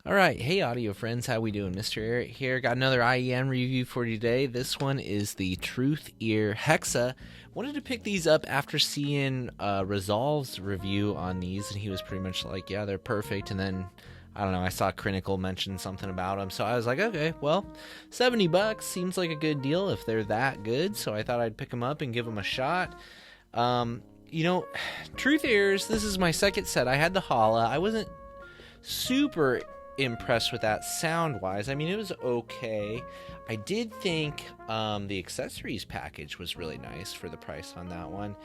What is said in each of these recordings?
Alright, hey audio friends, how we doing? MrAyrit here. Got another IEM review for you today. This one is the Truthear Hexa. Wanted to pick these up after seeing Resolve's review on these, and he was pretty much like, yeah, they're perfect. And then, I don't know, I saw Critical mention something about them, so I was like, okay, well, $70 seems like a good deal if they're that good, so I thought I'd pick them up and give them a shot. You know, Truthears, this is my second set. I had the Hala. I wasn't super impressed with that sound wise. I mean, it was okay. I did think the accessories package was really nice for the price on that one.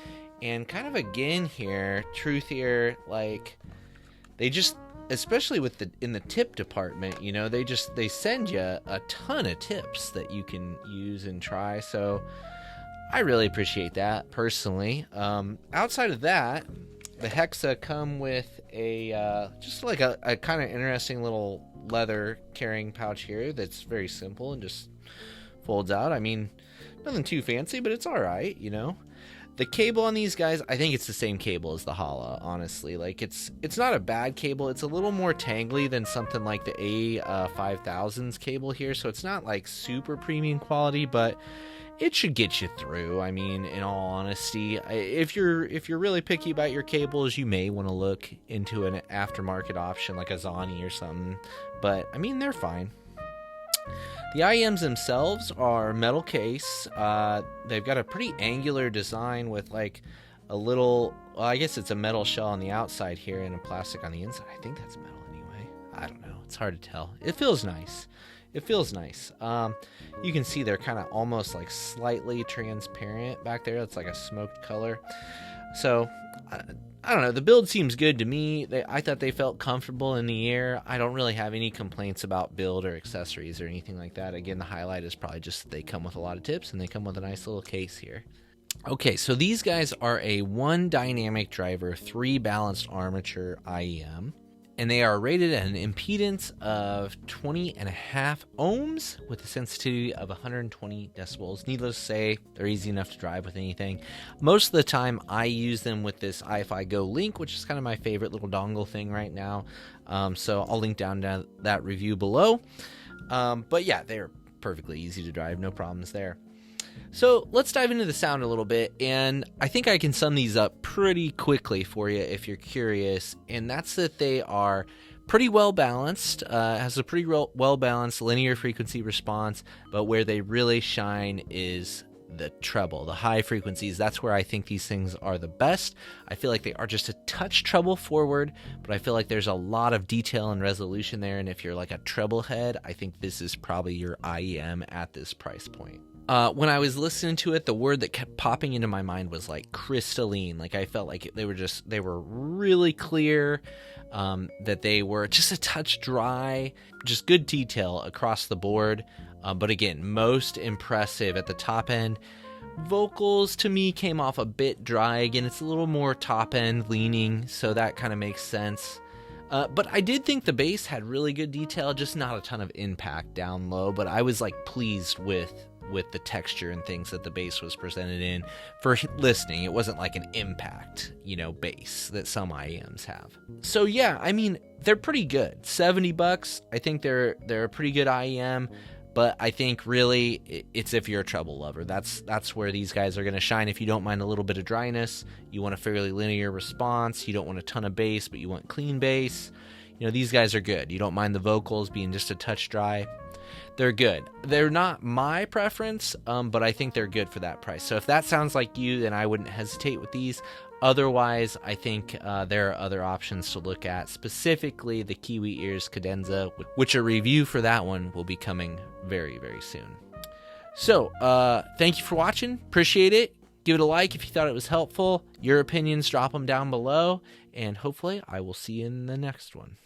And kind of again here, Truthear, like, they just, especially with in the tip department, you know, they send you a ton of tips that you can use and try. So I really appreciate that personally. Outside of that, the Hexa come with a just like a kind of interesting little leather carrying pouch here that's very simple and just folds out. I mean, nothing too fancy, but it's all right, you know. The cable on these guys, I think it's the same cable as the Hala, honestly. Like, it's not a bad cable. It's a little more tangly than something like the A5000's cable here, so it's not like super premium quality, but it should get you through. I mean, in all honesty, if you're really picky about your cables, you may want to look into an aftermarket option like a Zani or something. But I mean, they're fine. The IEMs themselves are metal case. They've got a pretty angular design with like a little, well, I guess it's a metal shell on the outside here and a plastic on the inside. I think that's metal anyway. I don't know. It's hard to tell. It feels nice. It feels nice. You can see they're kind of almost like slightly transparent back there. It's like a smoked color. So, I don't know. The build seems good to me. I thought they felt comfortable in the ear. I don't really have any complaints about build or accessories or anything like that. Again, the highlight is probably just they come with a lot of tips and they come with a nice little case here. Okay, so these guys are a 1 dynamic driver, 3 balanced armature IEM. And they are rated at an impedance of 20.5 ohms with a sensitivity of 120 decibels. Needless to say, they're easy enough to drive with anything. Most of the time, I use them with this iFi Go Link, which is kind of my favorite little dongle thing right now. So I'll link down to that review below. But yeah, they're perfectly easy to drive, no problems there. So let's dive into the sound a little bit, and I think I can sum these up pretty quickly for you if you're curious, and that's that they are pretty well balanced, has a pretty well balanced linear frequency response, but where they really shine is the treble, the high frequencies. That's where I think these things are the best. I feel like they are just a touch treble forward, but I feel like there's a lot of detail and resolution there, and if you're like a treble head, I think this is probably your IEM at this price point. When I was listening to it, the word that kept popping into my mind was like crystalline. Like I felt like they were really clear, that they were just a touch dry, just good detail across the board. But again, most impressive at the top end. Vocals to me came off a bit dry. Again, it's a little more top end leaning, so that kind of makes sense. But I did think the bass had really good detail, just not a ton of impact down low, but I was like pleased with the texture and things that the bass was presented in for listening. It wasn't like an impact, you know, bass that some IEMs have. So yeah, I mean, they're pretty good. $70, I think they're a pretty good IEM, but I think really it's if you're a treble lover. That's where these guys are going to shine. If you don't mind a little bit of dryness, you want a fairly linear response, you don't want a ton of bass, but you want clean bass, you know, these guys are good. You don't mind the vocals being just a touch dry. They're good. They're not my preference, but I think they're good for that price. So if that sounds like you, then I wouldn't hesitate with these. Otherwise, I think there are other options to look at, specifically the Kiwi Ears Cadenza, which a review for that one will be coming very, very soon. So thank you for watching. Appreciate it. Give it a like if you thought it was helpful. Your opinions, drop them down below. And hopefully I will see you in the next one.